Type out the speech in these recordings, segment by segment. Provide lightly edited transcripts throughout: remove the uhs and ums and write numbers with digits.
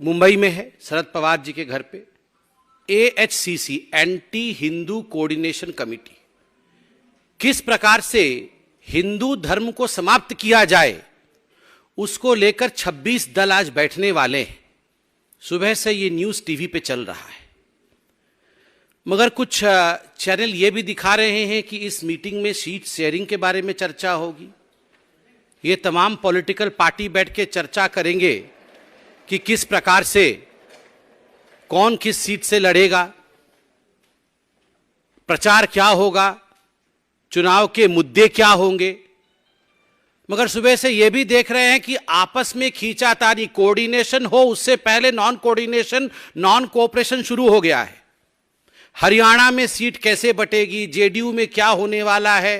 मुंबई में है, शरद पवार जी के घर पे। AHCC, anti Hindu coordination committee, किस प्रकार से हिंदू धर्म को समाप्त किया जाए उसको लेकर 26 दल आज बैठने वाले हैं। सुबह से ये न्यूज़ टीवी पे चल रहा है, मगर कुछ चैनल ये भी दिखा रहे हैं कि इस मीटिंग में सीट शेयरिंग के बारे में चर्चा होगी। ये तमाम पॉलिटिकल पार्टी बैठ के चर्चा करेंगे कि किस प्रकार से कौन किस सीट से लड़ेगा, प्रचार क्या होगा, चुनाव के मुद्दे क्या होंगे। मगर सुबह से यह भी देख रहे हैं कि आपस में खींचातानी, कोऑर्डिनेशन हो उससे पहले नॉन कोऑर्डिनेशन, नॉन कोऑपरेशन शुरू हो गया है। हरियाणा में सीट कैसे बटेगी, जेडीयू में क्या होने वाला है।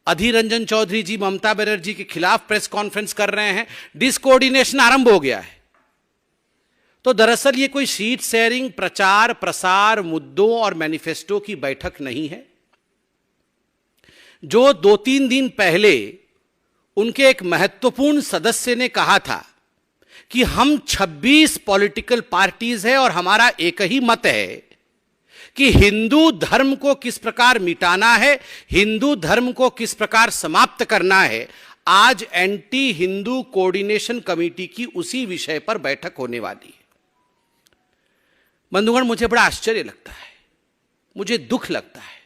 अधीर रंजन चौधरी जी ममता बनर्जी के खिलाफ प्रेस कॉन्फ्रेंस कर रहे हैं, डिसकोऑर्डिनेशन आरंभ हो गया है। तो दरअसल ये कोई सीट शेयरिंग, प्रचार प्रसार, मुद्दों और मैनिफेस्टो की बैठक नहीं है। जो 2-3 दिन पहले उनके एक महत्वपूर्ण सदस्य ने कहा था कि हम 26 पॉलिटिकल पार्टीज हैं और हमारा एक ही मत है कि हिंदू धर्म को किस प्रकार मिटाना है, हिंदू धर्म को किस प्रकार समाप्त करना है। आज एंटी हिंदू कोऑर्डिनेशन कमेटी की उसी विषय पर बैठक होने वाली है। बंधुगण, मुझे बड़ा आश्चर्य लगता है, मुझे दुख लगता है।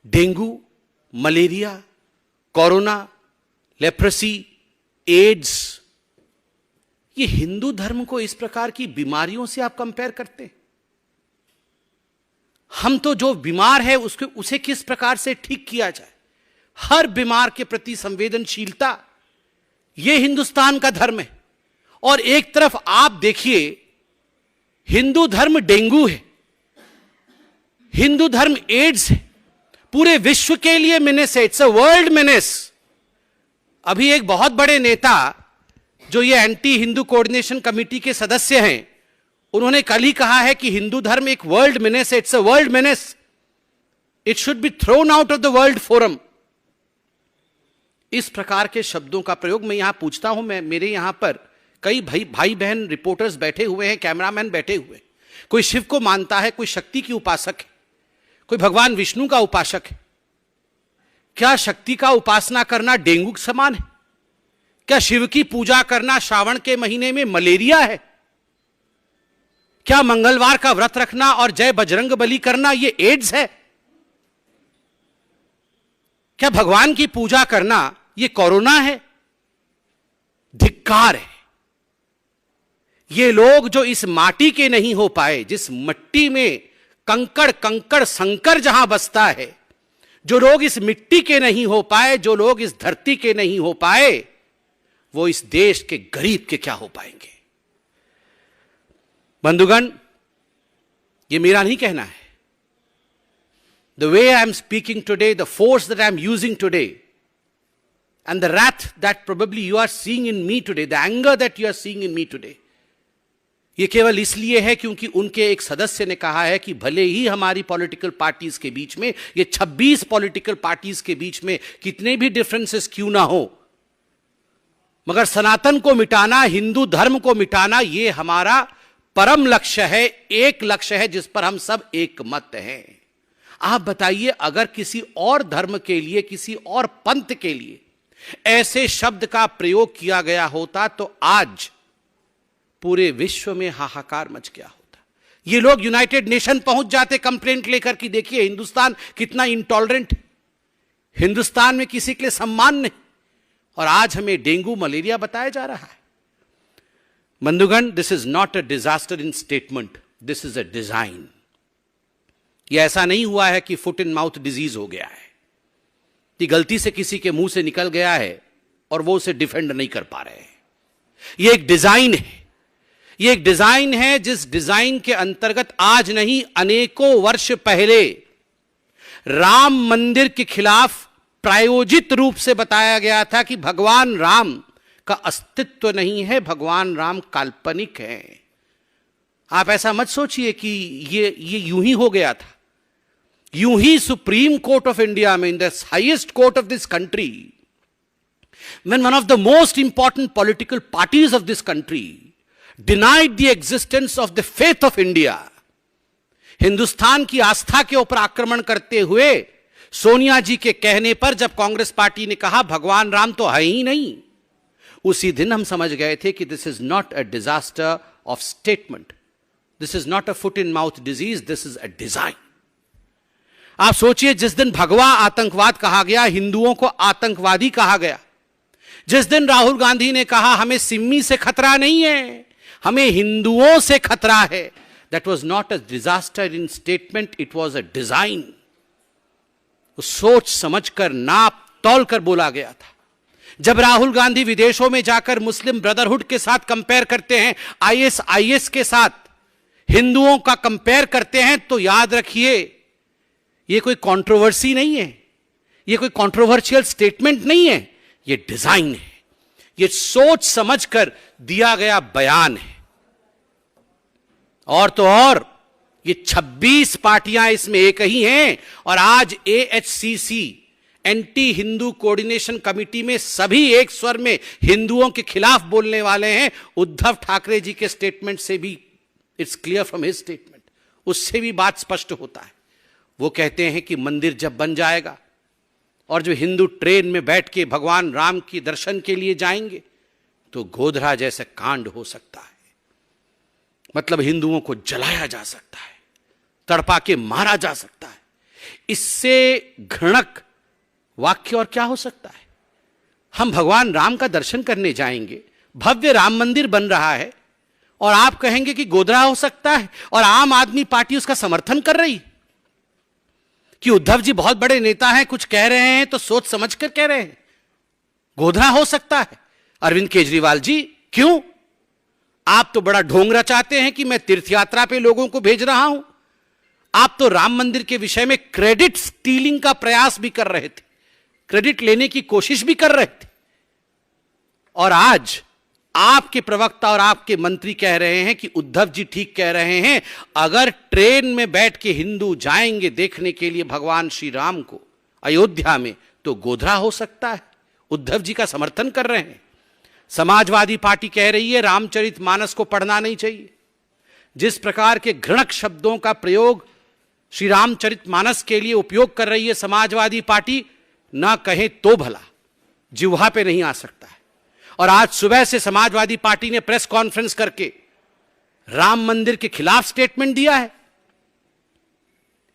Dengue, malaria, corona, leprosy, AIDS, ये हिंदू धर्म को इस प्रकार की बीमारियों से आप कंपेयर करते हैं। हम तो जो बीमार है उसे किस प्रकार से ठीक किया जाए, हर बीमार के प्रति संवेदनशीलता, यह हिंदुस्तान का धर्म है। और एक तरफ आप देखिए, हिंदू धर्म डेंगू है, हिंदू धर्म एड्स है, पूरे विश्व के लिए मेनेस है, इट्स अ वर्ल्ड मेनेस। अभी एक बहुत बड़े नेता जो ये एंटी हिंदू कोऑर्डिनेशन कमेटी के सदस्य हैं, उन्होंने कल ही कहा है कि हिंदू धर्म एक वर्ल्ड मेनेस है, it's a world menace, it should be thrown out of the world forum. इस प्रकार के शब्दों का प्रयोग मैं यहां पूछता हूं। मैं मेरे यहां पर कई भाई बहन रिपोर्टर्स बैठे हुए हैं, कैमरामैन बैठे हुए हैं। कोई शिव को मानता है, कोई शक्ति की उपासक है, कोई भगवान विष्णु का उपासक है। क्या शक्ति का उपासना करना डेंगू के समान है? क्या शिव की पूजा करना श्रावण के महीने में मलेरिया है? क्या मंगलवार का व्रत रखना और जय बजरंग बली करना यह एड्स है? क्या भगवान की पूजा करना यह कोरोना है? धिक्कार है। ये लोग जो इस माटी के नहीं हो पाए, जिस मिट्टी में कंकड़ संकर जहां बसता है, जो लोग इस मिट्टी के नहीं हो पाए, जो लोग इस धरती के नहीं हो पाए, वो इस देश के गरीब के क्या हो पाएंगे। बंधुगण, ये मेरा नहीं कहना है। The way I am speaking today, the force that I am using today, and the wrath that probably you are seeing in me today, the anger that you are seeing in me today, ये केवल इसलिए है क्योंकि उनके एक सदस्य ने कहा है कि भले ही हमारी पॉलिटिकल पार्टीज के बीच में, ये 26 पॉलिटिकल पार्टीज के बीच में कितने भी डिफरेंसेस क्यों ना हो, मगर सनातन को मिटाना, हिंदू धर्म को मिटाना, ये हमारा परम लक्ष्य है, एक लक्ष्य है जिस पर हम सब एक मत हैं। आप बताइए, अगर किसी और धर्म के लिए, किसी और पंथ के लिए ऐसे शब्द का प्रयोग किया गया होता तो आज पूरे विश्व में हाहाकार मच गया होता। ये लोग यूनाइटेड नेशन पहुंच जाते कंप्लेंट लेकर कि देखिए हिंदुस्तान कितना इंटॉलरेंट है, हिंदुस्तान में किसी के लिए सम्मान नहीं, और आज हमें डेंगू मलेरिया बताया जा रहा है। बंधुगण, this is not a disaster in statement, this is a design. यह ऐसा नहीं हुआ है कि फुट एंड माउथ डिजीज हो गया है, कि गलती से किसी के मुंह से निकल गया है और वो उसे डिफेंड नहीं कर पा रहे हैं। यह एक डिजाइन है, यह एक डिजाइन है जिस डिजाइन के अंतर्गत आज नहीं, अनेकों वर्ष पहले राम मंदिर के खिलाफ प्रायोजित रूप से बताया गया था कि भगवान राम का अस्तित्व नहीं है, भगवान राम काल्पनिक हैं। आप ऐसा मत सोचिए कि ये यूं ही हो गया था। यूं ही सुप्रीम कोर्ट ऑफ इंडिया में, in the highest court of this country, when one of the most important political parties of this country denied the existence of the faith of India. Hindustan की आस्था के ऊपर आक्रमण करते हुए सोनिया जी के कहने पर जब कांग्रेस पार्टी ने कहा भगवान राम तो है ही नहीं, उसी दिन हम समझ गए थे कि this is not a disaster of statement, this is not a foot in mouth disease, this is a design. आप सोचिए, जिस दिन भगवा आतंकवाद कहा गया, हिंदुओं को आतंकवादी कहा गया, जिस दिन राहुल गांधी ने कहा हमें सिम्मी से खतरा नहीं है, हमें हिंदुओं से खतरा है, that was not a disaster in statement, it was a design. सोच समझकर नाप तौल कर बोला गया था. जब राहुल गांधी विदेशों में जाकर मुस्लिम ब्रदरहुड के साथ कंपेयर करते हैं, आईएसआईएस के साथ हिंदुओं का कंपेयर करते हैं, तो याद रखिए यह कोई कंट्रोवर्सी नहीं है, यह कोई कंट्रोवर्शियल स्टेटमेंट नहीं है, यह डिजाइन है, यह सोच समझकर दिया गया बयान है. और तो और ये 26 पार्टियां इसमें एक ही हैं. और आज एएचसीसी एंटी हिंदू कोऑर्डिनेशन कमेटी में सभी एक स्वर में हिंदुओं के खिलाफ बोलने वाले हैं. उद्धव ठाकरे जी के स्टेटमेंट से भी it's clear from his statement, उससे भी बात स्पष्ट होता है. वो कहते हैं कि मंदिर जब बन जाएगा और जो हिंदू ट्रेन में बैठ के भगवान राम के दर्शन के लिए जाएंगे तो गोधरा जैसा कांड हो सकता है. मतलब हिंदुओं को जलाया जा सकता है, तड़पा के मारा जा सकता है. इससे घृणक वाक्य और क्या हो सकता है. हम भगवान राम का दर्शन करने जाएंगे, भव्य राम मंदिर बन रहा है, और आप कहेंगे कि गोधरा हो सकता है, और आम आदमी पार्टी उसका समर्थन कर रही कि उद्धव जी बहुत बड़े नेता हैं, कुछ कह रहे हैं तो सोच समझकर कह रहे हैं, गोधरा हो सकता है. अरविंद केजरीवाल जी, क्यों? आप तो बड़ा ढोंग रचाते हैं कि मैं तीर्थ यात्रा पे लोगों को भेज रहा हूं. आप तो राम मंदिर के विषय में क्रेडिट स्टीलिंग का प्रयास भी कर रहे थे, क्रेडिट लेने की कोशिश भी कर रहे थे. और आज आपके प्रवक्ता और आपके मंत्री कह रहे हैं कि उद्धव जी ठीक कह रहे हैं, अगर ट्रेन में बैठ के हिंदू जाएंगे देखने के लिए भगवान श्री राम को अयोध्या में तो गोधरा हो सकता है. उद्धव जी का समर्थन कर रहे हैं. समाजवादी पार्टी कह रही है रामचरितमानस को पढ़ना नहीं चाहिए. जिस प्रकार के घृणक शब्दों का प्रयोग श्री रामचरितमानस के लिए उपयोग कर रही है समाजवादी पार्टी, ना कहे तो भला, जिह्वा पे नहीं आ सकता है. और आज सुबह से समाजवादी पार्टी ने प्रेस कॉन्फ्रेंस करके राम मंदिर के खिलाफ स्टेटमेंट दिया है,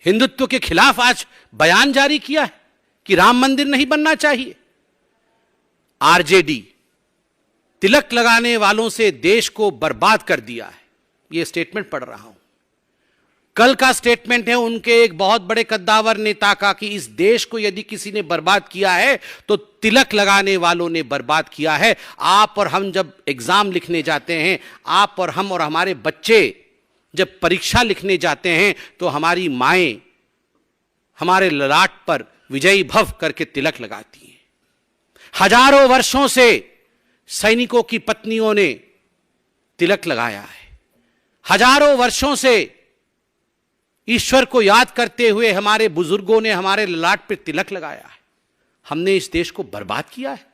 हिंदुत्व के खिलाफ आज बयान जारी किया है कि राम मंदिर नहीं बनना चाहिए. आरजेडी तिलक लगाने वालों से देश को बर्बाद कर दिया है, यह स्टेटमेंट पढ़ रहा हूं. कल का स्टेटमेंट है उनके एक बहुत बड़े कद्दावर नेता का कि इस देश को यदि किसी ने बर्बाद किया है तो तिलक लगाने वालों ने बर्बाद किया है. आप और हम जब एग्जाम लिखने जाते हैं, आप और हम और हमारे बच्चे जब परीक्षा लिखने जाते हैं, तो हमारी माएं हमारे ललाट पर विजयी भव करके तिलक लगाती हैं. हजारों वर्षों से सैनिकों की पत्नियों ने तिलक लगाया है. हजारों वर्षों से ईश्वर को याद करते हुए हमारे बुजुर्गों ने हमारे ललाट पर तिलक लगाया है. हमने इस देश को बर्बाद किया है.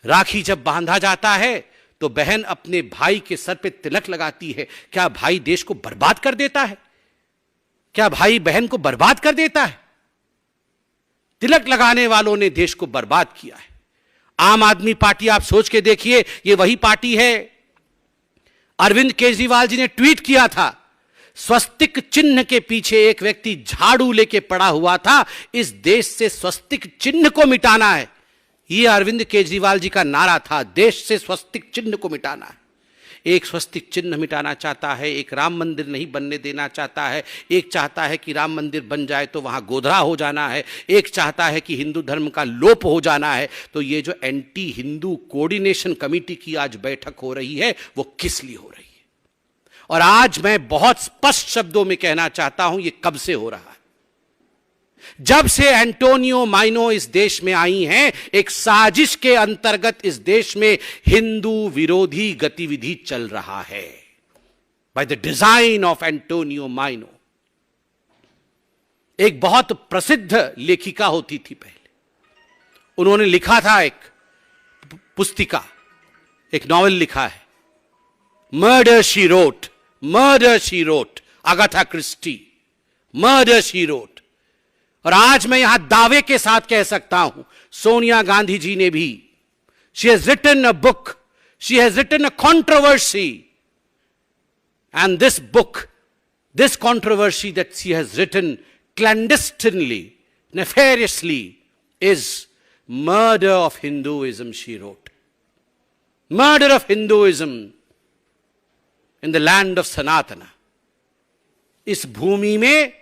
राखी जब बांधा जाता है तो बहन अपने भाई के सर पे तिलक लगाती है. क्या भाई देश को बर्बाद कर देता है? क्या भाई बहन को बर्बाद कर देता है? तिलक लगाने वालों ने देश को बर्बाद किया है. आम आदमी पार्टी, आप सोच के देखिए, यह वही पार्टी है. अरविंद केजरीवाल जी ने ट्वीट किया था, स्वस्तिक चिन्ह के पीछे एक व्यक्ति झाड़ू लेके पड़ा हुआ था, इस देश से स्वस्तिक चिन्ह को मिटाना है. यह अरविंद केजरीवाल जी का नारा था, देश से स्वस्तिक चिन्ह को मिटाना है. एक स्वस्तिक चिन्ह मिटाना चाहता है, एक राम मंदिर नहीं बनने देना चाहता है, एक चाहता है कि राम मंदिर बन जाए तो वहां गोधरा हो जाना है, एक चाहता है कि हिंदू धर्म का लोप हो जाना है. तो ये जो एंटी हिंदू कोऑर्डिनेशन कमेटी की आज बैठक हो रही है, वो किस लिए हो रही है? और आज मैं बहुत स्पष्ट शब्दों में कहना चाहता हूं, ये कब से हो रहा है. जब से एंटोनियो माइनो इस देश में आई हैं, एक साजिश के अंतर्गत इस देश में हिंदू विरोधी गतिविधि चल रहा है, by the design of Antonio Maino. एक बहुत प्रसिद्ध लेखिका होती थी पहले, उन्होंने लिखा था एक पुस्तिका, एक नॉवेल लिखा है, Murder she wrote. Murder she wrote. Agatha Christie. Murder she wrote. और आज मैं यहां दावे के साथ कह सकता हूं, सोनिया गांधी जी ने भी, she has written a book, she has written a controversy, and this book, this controversy that she has written clandestinely, nefariously, is Murder of Hinduism, she wrote. Murder of Hinduism in the land of Sanatana. इस भूमि में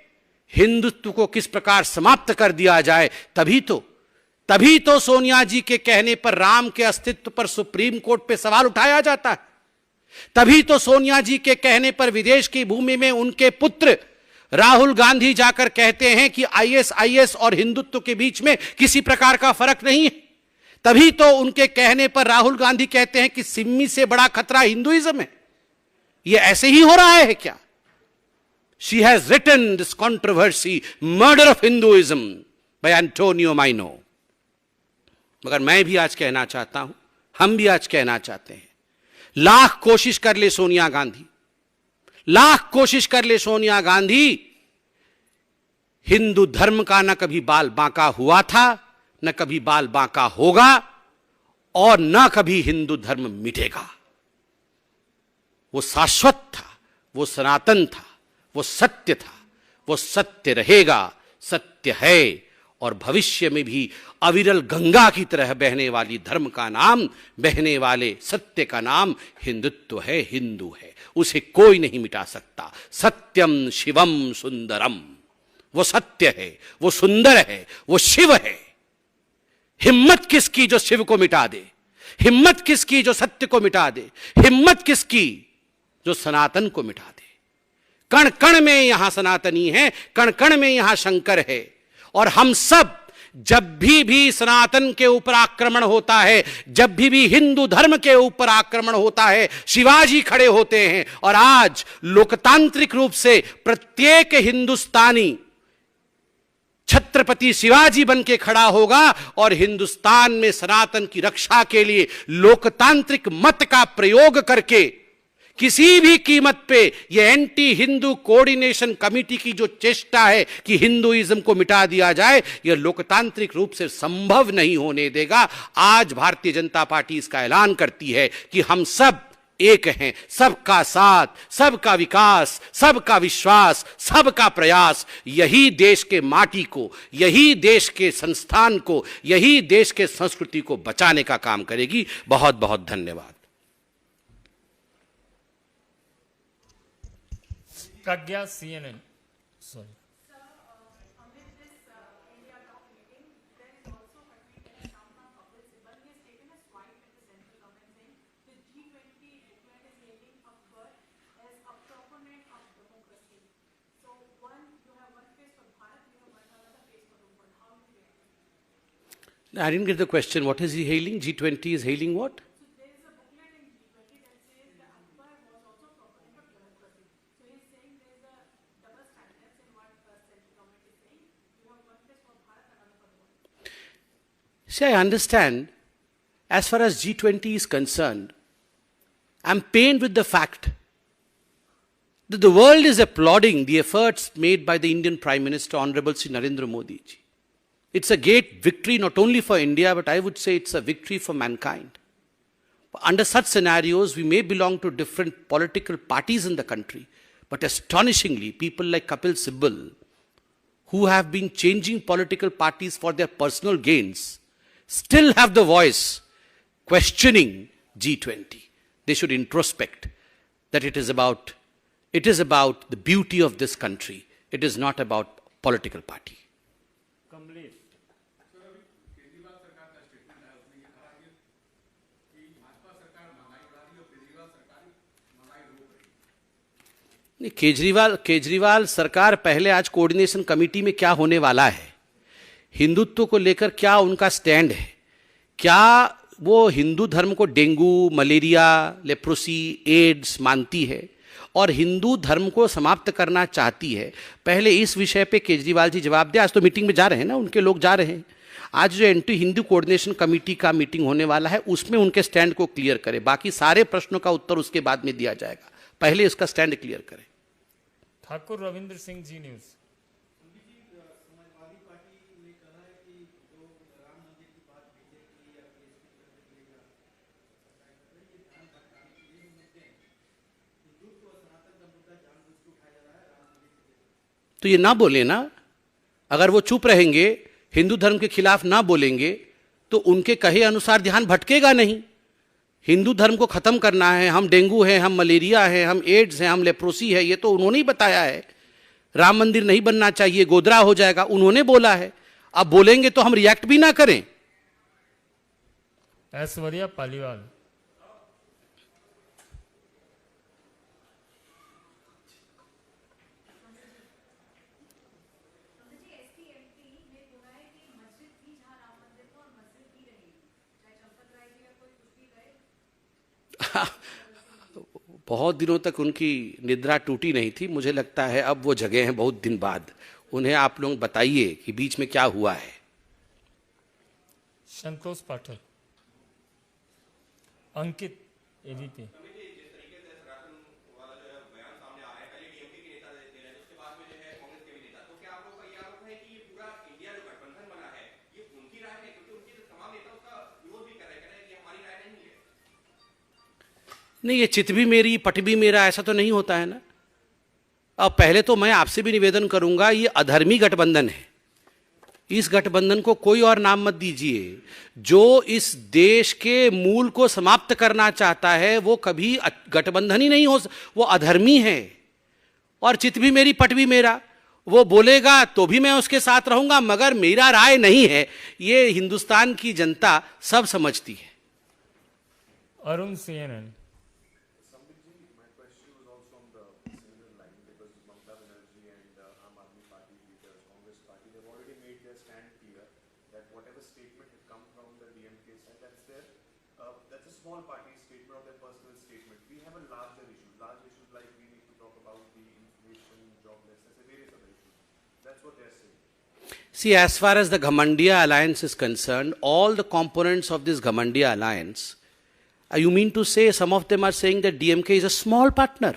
हिंदुत्व को किस प्रकार समाप्त कर दिया जाए, तभी तो सोनिया जी के कहने पर राम के अस्तित्व पर सुप्रीम कोर्ट पे सवाल उठाया जाता है। तभी तो सोनिया जी के कहने पर विदेश की भूमि में उनके पुत्र राहुल गांधी जाकर कहते हैं कि आईएसआईएस और हिंदुत्व के बीच में किसी प्रकार का फर्क नहीं है। तभी तो उनके कहने पर राहुल गांधी कहते हैं कि सिम्मी से बड़ा खतरा हिंदुइज्म है। यह ऐसे ही हो रहा है क्या? She has written this controversy, Murder of Hinduism by Antonio Maino. मगर मैं भी आज कहना चाहता हूं, हम भी आज कहना चाहते हैं, लाख कोशिश कर ले सोनिया गांधी, लाख कोशिश कर ले सोनिया गांधी, हिंदू धर्म का न कभी बाल बांका हुआ था, न कभी बाल बांका होगा, और न कभी हिंदू धर्म मिटेगा। वो शाश्वत था, वो सनातन था, वो सत्य था, वो सत्य रहेगा, सत्य है, और भविष्य में भी अविरल गंगा की तरह बहने वाली धर्म का नाम, बहने वाले सत्य का नाम हिंदुत्व है, हिंदू है। उसे कोई नहीं मिटा सकता। सत्यम शिवम सुंदरम, वो सत्य है, वो सुंदर है, वो शिव है। हिम्मत किसकी जो शिव को मिटा दे, हिम्मत किसकी जो सत्य को मिटा दे, हिम्मत किसकी जो सनातन को मिटा दे। कण कण में यहां सनातनी है, कण कण में यहां शंकर है। और हम सब जब भी सनातन के ऊपर आक्रमण होता है, जब भी हिंदू धर्म के ऊपर आक्रमण होता है, शिवाजी खड़े होते हैं। और आज लोकतांत्रिक रूप से प्रत्येक हिंदुस्तानी छत्रपति शिवाजी बन के खड़ा होगा और हिंदुस्तान में सनातन की रक्षा के लिए लोकतांत्रिक मत का प्रयोग करके किसी भी कीमत पे यह एंटी हिंदू कोऑर्डिनेशन कमेटी की जो चेष्टा है कि हिंदुइज्म को मिटा दिया जाए, यह लोकतांत्रिक रूप से संभव नहीं होने देगा। आज भारतीय जनता पार्टी इसका ऐलान करती है कि हम सब एक हैं, सबका साथ, सबका विकास, सबका विश्वास, सबका प्रयास, यही देश के माटी को, यही देश के संस्थान को, यही देश के संस्कृति को बचाने का काम करेगी। बहुत बहुत धन्यवाद। प्रज्ञा CNN. Sorry. I didn't get the question. What is he hailing? G20 is hailing what? See, I understand, as far as G20 is concerned, I'm pained with the fact that the world is applauding the efforts made by the Indian Prime Minister, Honorable Sri Narendra Modi ji. It's a great victory not only for India, but I would say it's a victory for mankind. Under such scenarios, we may belong to different political parties in the country, but astonishingly, people like Kapil Sibal, who have been changing political parties for their personal gains, still have the voice questioning G20. They should introspect that it is about the beauty of this country. It is not about political party. नहीं, केजरीवाल सरकार पहले आज coordination committee में क्या होने वाला है, हिंदुत्व को लेकर क्या उनका स्टैंड है, क्या वो हिंदू धर्म को डेंगू, मलेरिया, लेप्रोसी, एड्स मानती है और हिंदू धर्म को समाप्त करना चाहती है, पहले इस विषय पे केजरीवाल जी जवाब दें। आज तो मीटिंग में जा रहे हैं ना, उनके लोग जा रहे हैं। आज जो एंटी हिंदू कोऑर्डिनेशन कमेटी का मीटिंग होने वाला है उसमें उनके स्टैंड को क्लियर करें, बाकी सारे प्रश्नों का उत्तर उसके बाद में दिया जाएगा, पहले उसका स्टैंड क्लियर करें। ठाकुर रविंद्र सिंह जी न्यूज। तो ये ना बोले ना, अगर वो चुप रहेंगे, हिंदू धर्म के खिलाफ ना बोलेंगे, तो उनके कहे अनुसार ध्यान भटकेगा नहीं। हिंदू धर्म को खत्म करना है, हम डेंगू है, हम मलेरिया है, हम एड्स है, हम लेप्रोसी है, ये तो उन्होंने ही बताया है। राम मंदिर नहीं बनना चाहिए, गोदरा हो जाएगा, उन्होंने बोला है। अब बोलेंगे तो हम रिएक्ट भी ना करें। ऐश्वर्या पालीवाल। बहुत दिनों तक उनकी निद्रा टूटी नहीं थी, मुझे लगता है अब वो जगह हैं बहुत दिन बाद। उन्हें आप लोग बताइए कि बीच में क्या हुआ है। संतोष पाठक। अंकित एबीपी। नहीं, ये चित भी मेरी पट भी मेरा, ऐसा तो नहीं होता है ना। अब पहले तो मैं आपसे भी निवेदन करूंगा, ये अधर्मी गठबंधन है, इस गठबंधन को कोई और नाम मत दीजिए। जो इस देश के मूल को समाप्त करना चाहता है वो कभी गठबंधन ही नहीं हो, वो अधर्मी है। और चित भी मेरी पट भी मेरा, वो बोलेगा तो भी मैं उसके साथ रहूंगा, मगर मेरा राय नहीं है, ये हिंदुस्तान की जनता सब समझती है। Arun CNN। Small party statement of their personal statement. We have a larger issues like we need to talk about the inflation, joblessness, and various other issues. That's what they're saying. See, as far as the Ghamandiya alliance is concerned, all the components of this Ghamandiya alliance, you mean to say some of them are saying that DMK is a small partner?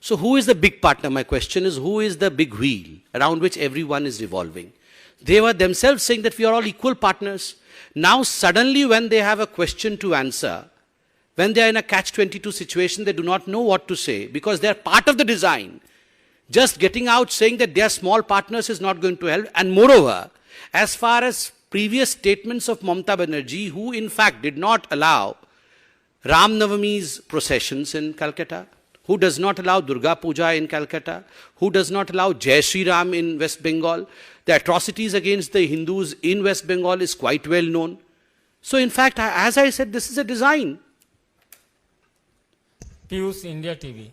So who is the big partner? My question is, who is the big wheel around which everyone is revolving? They were themselves saying that we are all equal partners. Now suddenly when they have a question to answer, when they are in a catch-22 situation, they do not know what to say because they are part of the design. Just getting out saying that they are small partners is not going to help. And moreover, as far as previous statements of Mamata Banerjee, who in fact did not allow Ram Navami's processions in Calcutta, who does not allow Durga Puja in Calcutta, who does not allow Jai Shri Ram in West Bengal. The atrocities against the Hindus in West Bengal is quite well known. So in fact, as I said, this is a design. Piyush India TV.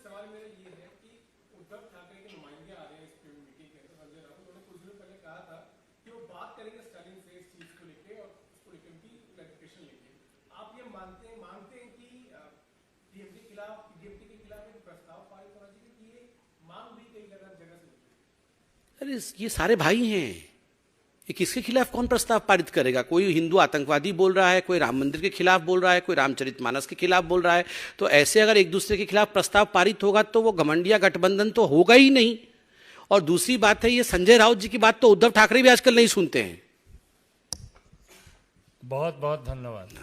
सवाल मेरा ये है कि उद्धव ठाकरे के नुमाइंदे आ रहे हैं इस मीटिंग के अंदर। संजय राउत उन्होंने कुछ दिनों पहले कहा था कि वो बात करेंगे स्टालिन से इस चीज को लेके और उसको लेकर उनकी क्लैरिफिकेशन लेंगे। आप ये मानते हैं कि डीएमके के खिलाफ एक प्रस्ताव पारित होना चाहिए कि ये मांग भी कई जगह से होती है? अरे ये सारे भाई हैं, ये किसके खिलाफ कौन प्रस्ताव पारित करेगा? कोई हिंदू आतंकवादी बोल रहा है, कोई राम मंदिर के खिलाफ बोल रहा है, कोई रामचरितमानस के खिलाफ बोल रहा है। तो ऐसे अगर एक दूसरे के खिलाफ प्रस्ताव पारित होगा तो वो घमंडिया गठबंधन तो होगा ही नहीं। और दूसरी बात है, ये संजय राउत जी की बात तो उद्धव ठाकरे भी आजकल नहीं सुनते हैं। बहुत बहुत धन्यवाद।